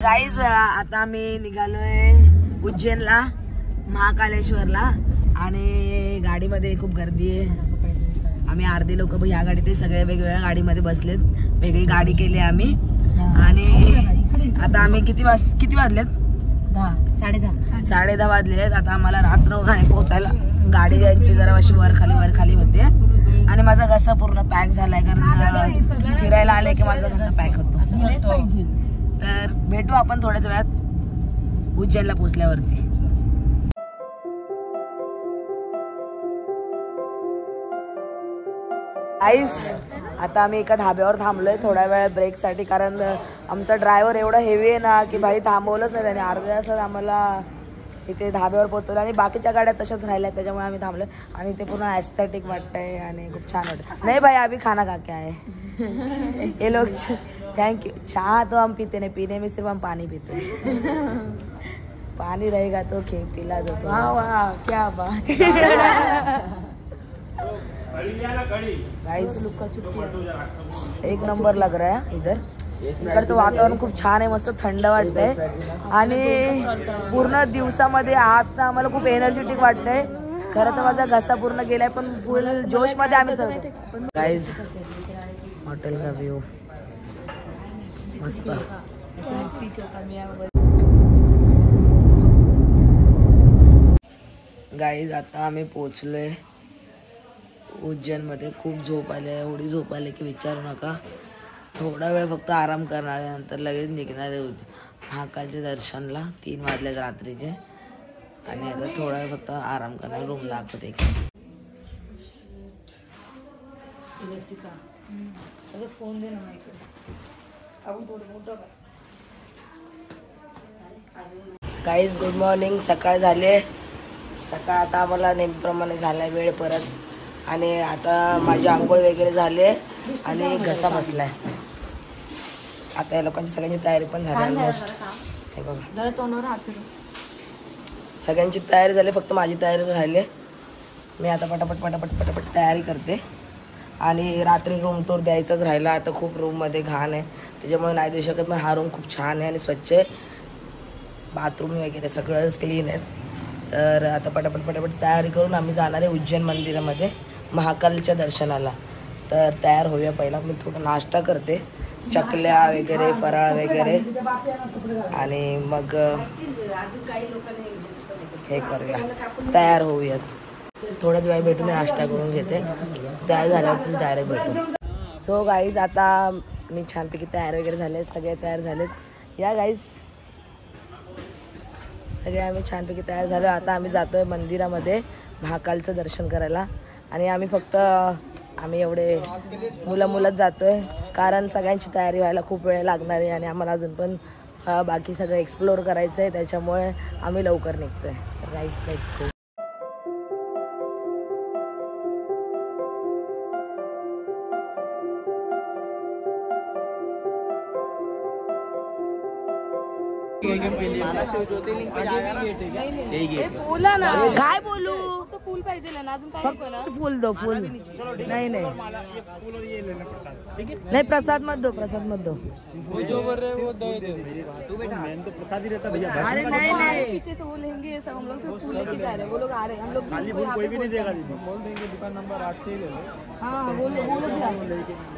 Guys आता आम्ही निघालोय उज्जैनला, महाकालेश्वरला आणि गाडीमध्ये खूप गर्दी आहे। आम्ही अर्धे लोक ह्या गाडीत, सगळे वेगवेगळ्या गाडीमध्ये बसलेत, वेगळी गाडी केली आम्ही। आणि आता आम्ही किती वाजलेत? 10:30 वाजले आहेत। आता आम्हाला रात्र नाही पोहोचायला, गाडी यांची जरा अशी वर खाली होते आणि माझा घसा पूर्ण पॅक झालाय, कारण फिरायला आले की माझा घसा पॅक होतो। तर भेटू आपण थोड्याच वेळात उज्जैनला पोहोचल्यावरती। गाईस आता आम्ही एका धाब्यावर थांबलोय थोड्या वेळ ब्रेक साठी, कारण आमचा ड्रायव्हर एवढा हेवी आहे ना की भाई थांबवलंच नाही त्याने। अर्ध्या तासात आम्हाला इथे धाब्यावर पोहोचवलं आणि बाकीच्या गाड्या तशाच राहिल्या, त्याच्यामुळे आम्ही थांबलोय। आणि ते पूर्ण एस्थेटिक वाटतंय आणि खूप छान वाटतं। नहीं भाई अभी खाना खा के आए ये लोग। Thank you. चाह तो हम पीते नहीं, पीने में सिर्फ हम पानी पीते हैं। पानी रहेगा तो पिला दो। वाह वाह क्या बात। गाइस एक नंबर लग रहा है इधर। इकडचं वातावरण खूप छान आहे, मस्त थंड वाटतंय आणि पूर्ण दिवसामध्ये आता आम्हाला खूप एनर्जेटिक वाटतंय। खरं तर माझा घसा पूर्ण गेलाय, पण फुल जोश मध्ये आम्ही चालतो। गाइस हॉटेल का व्यू मस्त। गाईज आता आम्ही पोहोचलोय उज्जैन मध्ये। खूप झोप आली, एवढी झोप आली की विचारू नका। थोडा वेळ फक्त आराम करणार आहे, नंतर लगेच निघणार आहे महाकालच्या दर्शनला। 3 वाजले रात्रीचे आणि आता थोडा वेळ फक्त आराम करणार, रूम दाखवते एक फोन दे ना इकडे। Guys good morning. सकाळ झाले, सकाळ आता आम्हाला नेहमीप्रमाणे झालाय वेळ परत, आणि आता माझी आंघोळ वगैरे झाले आणि घसा बसलाय। आता या लोकांची सगळ्यांची तयारी पण झाली ऑलमोस्ट। हे बघा सगळ्यांची तयारी झाली, फक्त माझी तयारी राहिली। मी आता पटापट तयारी करते आणि रात्री रूम टूर द्यायचाच राहिला। आता खूप रूममध्ये घाण आहे त्याच्यामुळे नाही देऊ शकत, पण हा रूम खूप छान आहे आणि स्वच्छ आहे, बाथरूम वगैरे सगळं क्लीन आहे। तर आता पटापट तयारी करून आम्ही जाणार आहे उज्जैन मंदिरामध्ये महाकालच्या दर्शनाला। तर तयार होऊया। पहिला मी थोडा नाश्ता करते, चकल्या वगैरे, फराळ वगैरे, आणि मग हे करूया, तयार होऊया। थोड्याच वेळ भेटून मी नाश्ता करून घेते, तयार झाल्यावरतीच डायरेक्ट भेटू। सो गाईज आता मी छानपैकी तयार वगैरे झाले, सगळे तयार झालेत। या गाईज सगळे आम्ही छानपैकी तयार झालो। आता आम्ही जातोय मंदिरामध्ये महाकालचं दर्शन करायला, आणि आम्ही एवढे मुलंच जातोय, कारण सगळ्यांची तयारी व्हायला खूप वेळ लागणार आहे आणि आम्हाला अजून पण बाकी सगळं एक्सप्लोर करायचं आहे, त्याच्यामुळे आम्ही लवकर निघतोय। Guys let's go. बोला ना, काय बोलू? फुल पाहिजे ना, अजून काय नको ना? फुल दो, फुल नहीं प्रसाद मत दो, प्रसाद मत दो। अरे नहीं पीछे से वो लेंगे सब, हम लोग सब फूल लेके जा रहे हैं, वो लोग आ रहे हैं, हम लोग खाली फूल कोई भी नहीं देगा दीदी। बोल देंगे दुकान नंबर 8 से ही ले लो। हाँ वो लोग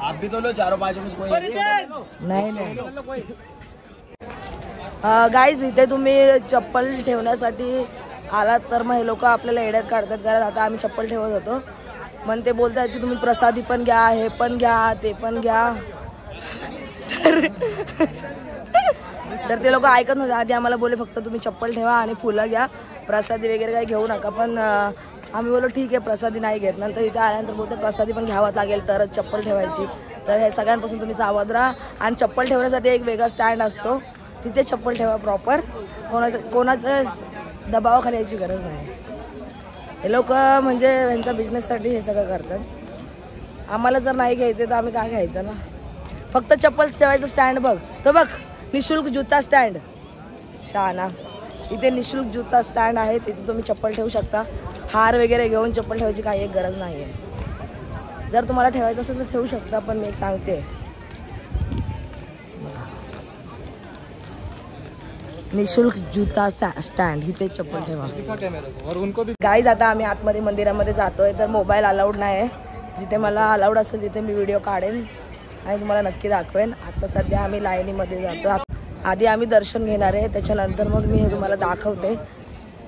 आप भी तो लो, 4-5 में कोई नहीं। गाईज इथे तुम्ही चप्पल ठेवण्यासाठी आलात तर मग हे लोक आपल्याला एड्यात काढतात, कारण आता आम्ही चप्पल ठेवत होतो, पण ते बोलतात की तुम्ही प्रसादी पण घ्या, हे पण घ्या, ते पण घ्या। तर ते लोक ऐकत नव्हते। आधी आम्हाला बोलले फक्त तुम्ही चप्पल ठेवा आणि फुलं घ्या, प्रसादी वगैरे काही घेऊ नका, पण आम्ही बोललो ठीक आहे प्रसादी नाही घेत। नंतर इथे आल्यानंतर बोलते प्रसादी पण घ्यावं लागेल तरच चप्पल ठेवायची। तर हे सगळ्यांपासून तुम्ही सावध राहा, आणि चप्पल ठेवण्यासाठी एक वेगळा स्टँड असतो, तिथे चप्पल ठेवा प्रॉपर, कोणाचं दबावाखाली यायची गरज नाही। हे लोक म्हणजे यांच्या बिझनेससाठी हे सगळं करतात। आम्हाला जर नाही घ्यायचं तर आम्ही काय घ्यायचं ना, फक्त चप्पल ठेवायचं स्टँड बघ, तो बघ निशुल्क जुता स्टँड। शहाणा, इथे निशुल्क जुता स्टँड आहे, तिथे तुम्ही चप्पल ठेवू शकता। हार वगैरे घेऊन चप्पल ठेवायची काही एक गरज नाही आहे। जर तुम्हाला ठेवायचं असेल तर ठेवू शकता, पण मी एक सांगते निशुल्क जूता स्टँड, इथे चप्पल ठेवा. गाईज आता आम्ही आतमध्ये मंदिरामध्ये जातोय, तर मोबाईल अलाउड नाही आहे. जिथे मला अलाउड असेल तिथे मी व्हिडिओ काढेन आणि तुम्हाला नक्की दाखवेन. आता सध्या आम्ही लाईनीमध्ये जातो. आधी आम्ही दर्शन घेणार आहे, त्याच्यानंतर मग मी हे तुम्हाला दाखवते.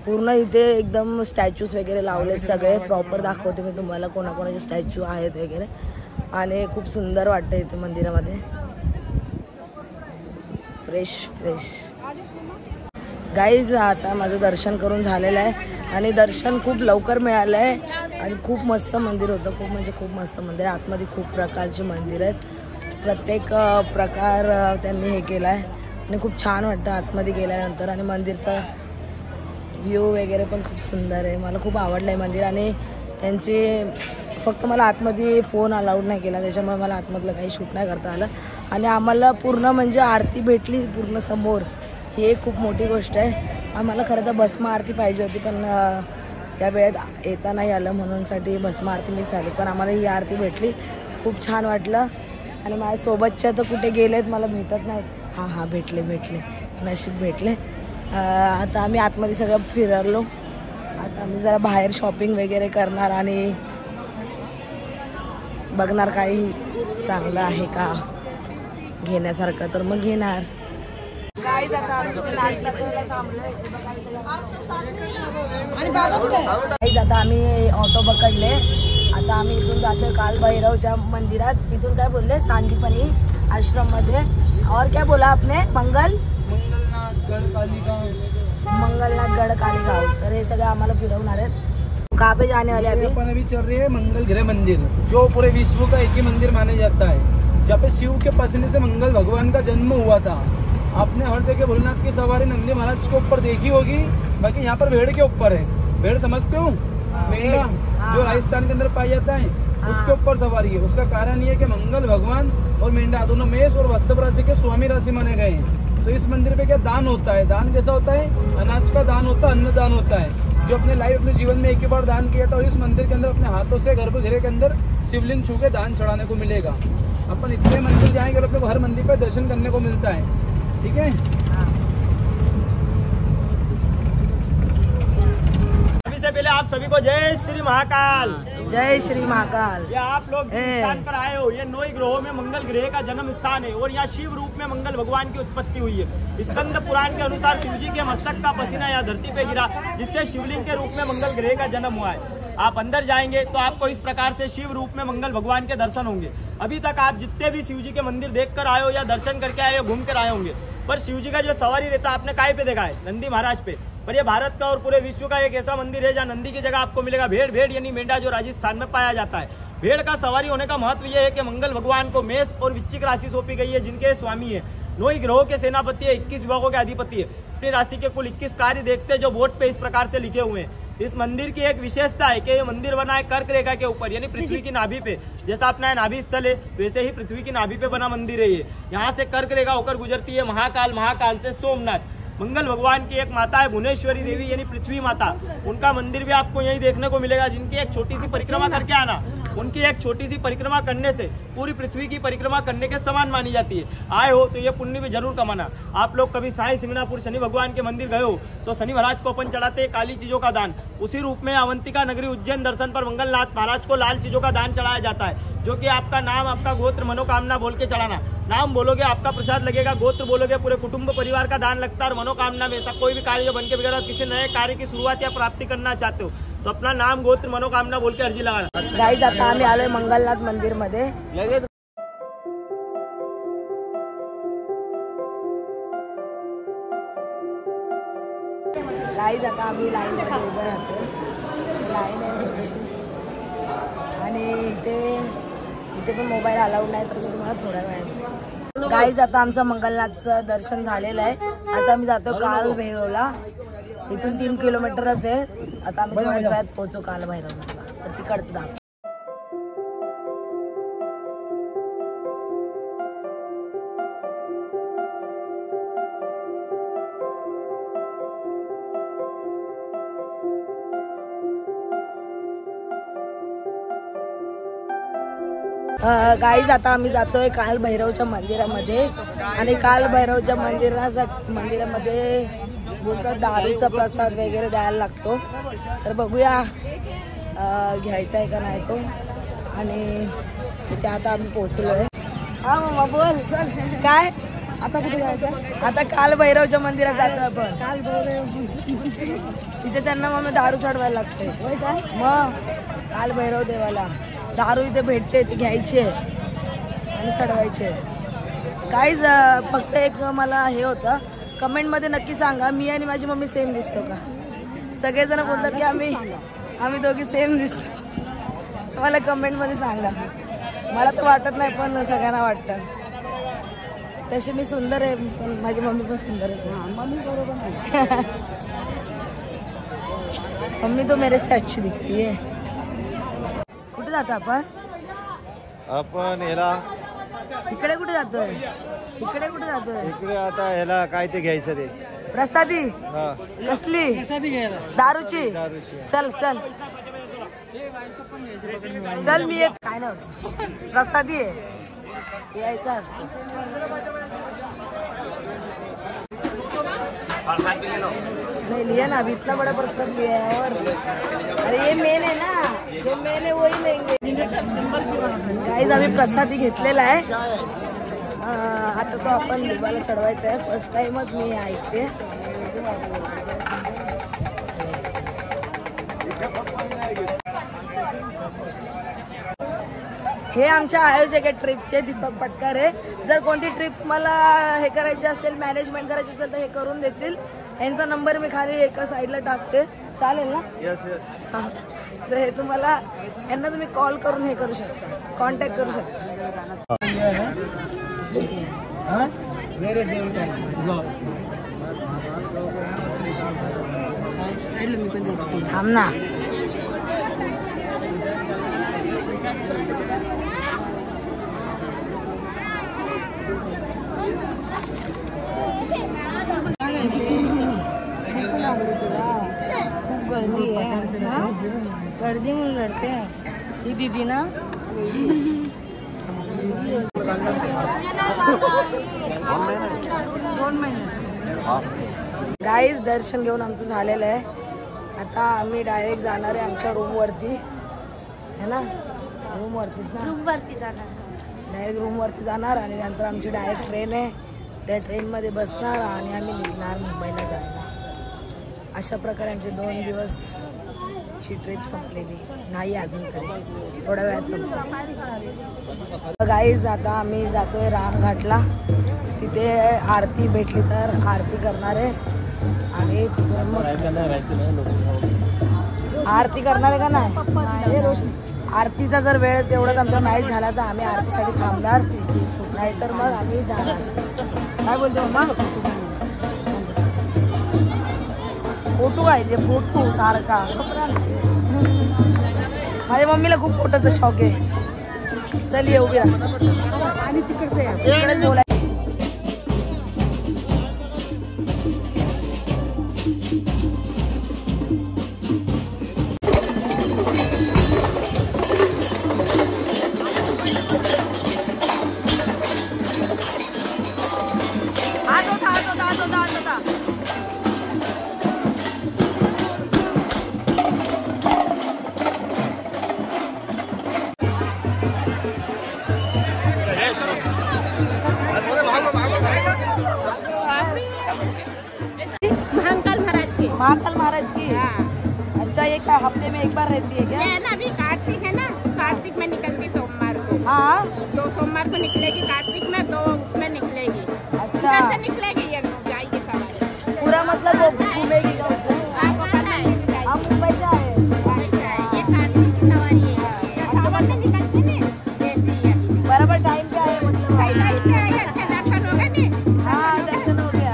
पूर्ण इथे एकदम स्टॅच्यूज वगैरे लावले, सगळे प्रॉपर दाखवते मी तुम्हाला कोणाकोणाचे स्टॅच्यू आहेत वगैरे. आणि खूप सुंदर वाटतं इथे मंदिरामध्ये, फ्रेश फ्रेश. गाईज आता माझं दर्शन करून झालेलं आहे आणि दर्शन खूप लवकर मिळालं आहे आणि खूप मस्त मंदिर होतं. खूप म्हणजे खूप मस्त मंदिर आहे. आतमध्ये खूप प्रकारचे मंदिर आहेत, प्रत्येक प्रकार त्यांनी हे केला आहे आणि खूप छान वाटतं आतमध्ये गेल्यानंतर. आणि मंदिरचा व्ह्यू वगैरे पण खूप सुंदर आहे. मला खूप आवडलं आहे मंदिर. आणि त्यांचे फक्त मला आतमध्ये फोन अलाउड नाही केला, त्याच्यामुळे मला आतमधलं काही शूट नाही करता आलं. आणि आम्हाला पूर्ण म्हणजे आरती भेटली पूर्ण समोर, ही एक खूप मोठी गोष्ट आहे. आम्हाला खरं तर भस्म आरती पाहिजे होती, पण त्या वेळेत येता नाही आलं म्हणूनसाठी भस्म आरती मिस झाली. पण आम्हाला ही आरती भेटली, खूप छान वाटलं. आणि माझ्यासोबतच्या तर कुठे गेलेत, मला भेटत नाहीत. हां भेटले नशीब भेटले. आता आम्ही आतमध्ये सगळं फिरलो. आता आम्ही जरा बाहेर शॉपिंग वगैरे करणार आणि बघणार काही चांगलं आहे का घेण्यासारखं, तर मग घेणार. गाईज आता आम्ही नाश्ता करायला थांबलोय. गाईज आता आम्ही ऑटो पकडले. आता आम्ही इथून जातोय कालभैरवच्या मंदिरात. तिथून काय बोलले, सांदीपनी आश्रम मध्ये. और क्या बोला आपने, मंगलनाथ गढ़ कालीगांव. तर हे सगळं आम्हाला फिरवणार आहेत. कहाँ पे जाने वाले अभी? अपन अभी चल रही है मंगल गृह मंदिर, जो पूरे विश्व का एक ही मंदिर माना जाता है, जहाँ पे शिव के पसीने से मंगल भगवान का जन्म हुआ था. आपने हर जगह भोलेनाथ की सवारी नंदी महाराज के ऊपर देखी होगी, बाकी यहाँ पर भेड़ के ऊपर है. भेड़ समझते हो, मेंढा जो राजस्थान के अंदर पाया जाता है, उसके ऊपर सवारी है. उसका कारण ये है कि मंगल भगवान और मेंढा दोनों मेष और वृषभ राशि के स्वामी राशि माने गए हैं. तो इस मंदिर पे क्या दान होता है, दान कैसा होता है, अनाज का दान होता है, अन्नदान होता है. जो अपने लाइफ अपने जीवन में एक ही बार दान किया था, और इस मंदिर के अंदर अपने हाथों से गर्भगृह के अंदर शिवलिंग छू के दान चढ़ाने को मिलेगा. अपन इतने मंदिर जाएंगे और अपने को हर मंदिर पे दर्शन करने को मिलता है. ठीक है. अभी से पहले आप सभी को जय श्री महाकाल. जय श्री महाकाल. ये आप लोग जिस स्थान पर आए हो, ये 9 ग्रहों में मंगल ग्रह का जन्म स्थान है और यहाँ शिव रूप में मंगल भगवान की उत्पत्ति हुई है. स्कंद पुराण के अनुसार शिव जी के मस्तक का पसीना यहाँ धरती पे गिरा, जिससे शिवलिंग के रूप में मंगल ग्रह का जन्म हुआ है. आप अंदर जाएंगे तो आपको इस प्रकार से शिव रूप में मंगल भगवान के दर्शन होंगे. अभी तक आप जितने भी शिव जी के मंदिर देख कर आए हो या दर्शन करके आए हो, घूम कर आए होंगे, पर शिव जी का जो सवारी रहता है आपने काय पे देखा है, नंदी महाराज पे. पर ये भारत का और पूरे विश्व का एक ऐसा मंदिर है जहाँ नंदी की जगह आपको मिलेगा भेड़ यानी मेंढा, जो राजस्थान में पाया जाता है. भेड़ का सवारी होने का महत्व यह है कि मंगल भगवान को मेष और वृश्चिक राशि सौंपी गई है, जिनके स्वामी है. 9 ग्रहों के सेनापति है, 21 विभागों के अधिपति है. अपनी राशि के कुल 21 कार्य देखते हैं जो बोर्ड पे इस प्रकार से लिखे हुए हैं. इस मंदिर की एक विशेषता है कि ये मंदिर बना है कर्क रेखा के ऊपर, यानी पृथ्वी की नाभि पे. जैसा अपना नाभि स्थल है, वैसे ही पृथ्वी की नाभि पे बना मंदिर है ये. यहाँ से कर्क रेखा होकर गुजरती है महाकाल, महाकाल से सोमनाथ. मंगल भगवान की एक माता है भुवनेश्वरी देवी, यानी पृथ्वी माता. उनका मंदिर भी आपको यही देखने को मिलेगा. जिनकी एक छोटी सी परिक्रमा करके आना, उनकी एक छोटी सी परिक्रमा करने से पूरी पृथ्वी की परिक्रमा करने के समान मानी जाती है. आए हो तो ये पुण्य भी जरूर कमाना. आप लोग कभी साई सिंगनापुर शनि भगवान के मंदिर गए हो तो शनि महाराज को अपन चढ़ाते हैं काली चीजों का दान. उसी रूप में अवंतिका नगरी उज्जैन दर्शन पर मंगलनाथ महाराज को लाल चीजों का दान चढ़ाया जाता है, जो कि आपका नाम, आपका गोत्र, मनोकामना बोल के चढ़ाना. नाम बोलोगे आपका प्रसाद लगेगा, गोत्र बोलोगे पूरे कुटुंब परिवार का दान लगता है, और मनोकामना में ऐसा कोई भी कार्य जो बन के बिगड़ा, किसी नए कार्य की शुरुआत या प्राप्ति करना चाहते हो तो अपना नाम, गोत्र, मनोकामना बोल के अर्जी लगाना. गाईज आता आम्ही आलोय मंगलनाथ मंदिर मध्ये. गाईज आता आम्ही लाईन मध्ये उभं राहतोय. लाईन आहे थोडीशी आणि इथे पण मोबाईल अलाउड नाही, तर तुम्हाला थोड्या वेळात. गाईज आता आमचं मंगलनाथचं दर्शन झालेलं आहे. आता आम्ही जातो कालभैरवला. इथून 3 किलोमीटरच आहे. आता आम्ही थोड्याच वेळात पोहोचू कालभैरवला. तर तिकडचं दाखव. गाईज आता आम्ही जातोय काल भैरवच्या मंदिरामध्ये आणि काल भैरवच्या मंदिरामध्ये बोलतात दारूचा प्रसाद वगैरे द्यायला लागतो. तर बघूया घ्यायचा आहे का नाही तो. आणि तिथे आता आम्ही पोहोचलोय. हा मम्मा बोल चल. काय आता कुठे जायचं? आता काल भैरवच्या मंदिरात जातोय आपण. काल भैरव तिथे त्यांना मग दारू चढवायला लागते. मग काल भैरव देवाला दारू इथे भेटते, ती घ्यायची आणि चढवायचे. काहीच फक्त एक मला हे होतं, कमेंटमध्ये नक्की सांगा मी आणि माझी मम्मी सेम दिसतो का? सगळेजण बोलतात की आम्ही दोघी सेम दिसतो. मला कमेंटमध्ये सांगा. मला तर वाटत नाही पण सगळ्यांना वाटतं. तशी मी सुंदर आहे पण माझी मम्मी पण सुंदर आहे. मम्मी बरोबर आहे. मम्मी तो मेरे से अच्छी दिखती है. कुठे जातो आपण ह्याला इकडे कुठे जातोय? इकडे आता ह्याला काय ते घ्यायचं ते प्रसादी. कसली? दारूची. चल मी येत. काय नव्हतं प्रसादी आहे, यायचा असतो. नहीं लिया ना, अभी इतना बड़ा प्रसाद लिया है. और अरे ये मेन है ना, जो मेन है वही लेंगे. गाईज आम्ही प्रसादी घेतलेला आहे. आता तो आपण देवाला चढवायचा आहे. फर्स्ट टाइमच मी ऐकते. हे आमच्या आयोजक आहे ट्रिपचे, दीपक पटकारे. जर कोणती ट्रिप तुम्हाला हे करायची असेल, मॅनेजमेंट करायची असेल तर हे करून देतील. यांचा नंबर मी खाली एका साईडला टाकते, चालेल ना? हां. तर हे तुम्हाला यांना तुम्ही कॉल करून हे करू शकता, कॉन्टॅक्ट करू शकता. थांब ना. खूप गर्दी आहे. गर्दी म्हणून लढते ही दीदी ना. दोन महिने. गाईज दर्शन घेऊन आमचं झालेलं आहे. आता आम्ही डायरेक्ट जाणार आहे आमच्या रूमवरती, है ना? रूमवरतीच ना, डायरेक्ट रूमवरती जाणार आणि नंतर आमची डायरेक्ट ट्रेन आहे. त्या ट्रेनमध्ये बसणार आणि आम्ही निघणार मुंबईला जाणार. अशा प्रकारे आमचे 2 दिवसची ट्रिप संपलेली नाही, अजून तरी थोड्या वेळात संपली. गाईज आता आम्ही जातोय रामघाटला. तिथे आरती भेटली तर आरती करणार आहे आणि तिथून मग आरती करणार आहे का नाही? रोशनी आरतीचा जर वेळ तेवढाच आमचा मॅच झाला तर आम्ही आरतीसाठी थांबणार, नाहीतर मग आम्ही जाणार. काय बोलतो मग? फोटो पाहिजे, फोटो सारखा. माझ्या मम्मीला खूप फोटोचा शौक आहे. चल येऊया आणि तिकडेच बोलाय. महाकाल महाराज की. अच्छा, ये क्या हफ्ते में एक बार रहती है क्या? ये ना अभी कार्तिक है ना, कार्तिक में निकलती सोमवार को. हाँ, 2 सोमवार को निकलेगी कार्तिक में, 2 उसमें निकलेगी. अच्छा कैसे निकलेगी? ये जाएगी सवारी पूरा, मतलब वो घूमेगी का उसको. आपको पता है? हम मुंबई से आए. ये कार्तिक की सवारी है. सावन में निकलती नहीं ऐसी है. बराबर टाइम पे आए, मतलब सही टाइम पे आई. अच्छे दर्शन हो गए नहीं? हाँ, दर्शन हो गया.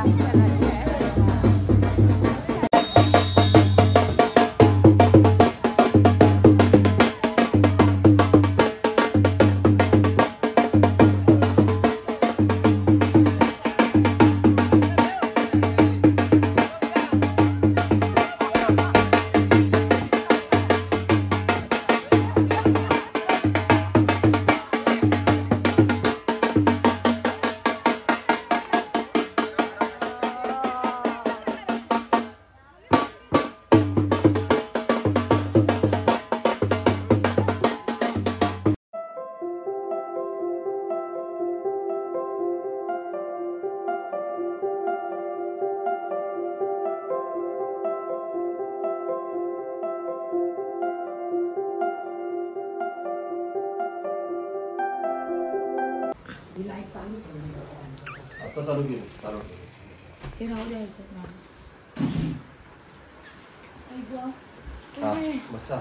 आता चालू केली चालू हे राहू द्यायचं हा बसा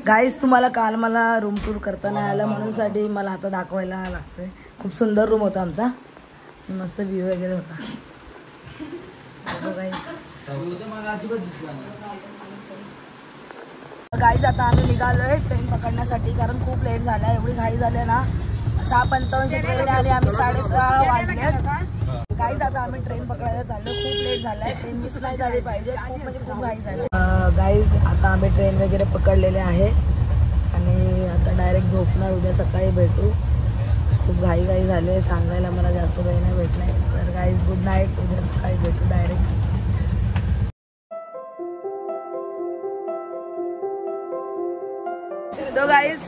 गाईज तुम्हाला काल मला रूम टूर करता नाही आलं म्हणून साठी मला आता दाखवायला लागतंय. खूप सुंदर रूम होता आमचा, मस्त व्ह्यू वगैरे होता. गाईज आता आम्ही निघालोय ट्रेन पकडण्यासाठी, कारण खूप लेट झाला. एवढी घाई झाली ना, 6:55 ट्रेन आली, आम्ही 6:30 वाजले. गाईज आता आम्ही ट्रेन पकडायला चाललो. खूप लेट झालाय, ट्रेन मिस नाही झाली पाहिजे. खूप म्हणजे खूप घाई झाली. गाईज आता आम्ही ट्रेन वगैरे पकडलेले आहे आणि आता डायरेक्ट झोपणार. उद्या सकाळी भेटू. खूप घाई झाले, सांगायला मला जास्त वेळ नाही भेटलाय. तर गाईज गुड नाईट, उद्या सकाळी भेटू डायरेक्ट. सो गाईज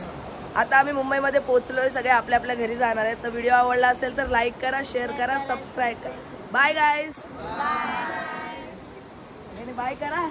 आता आम्ही मुंबईमध्ये पोहोचलोय. सगळे आपल्या आपल्या घरी जाणार आहेत. तर व्हिडिओ आवडला असेल तर लाईक करा, शेअर करा, सबस्क्राईब करा. Bye guys. बाय करा.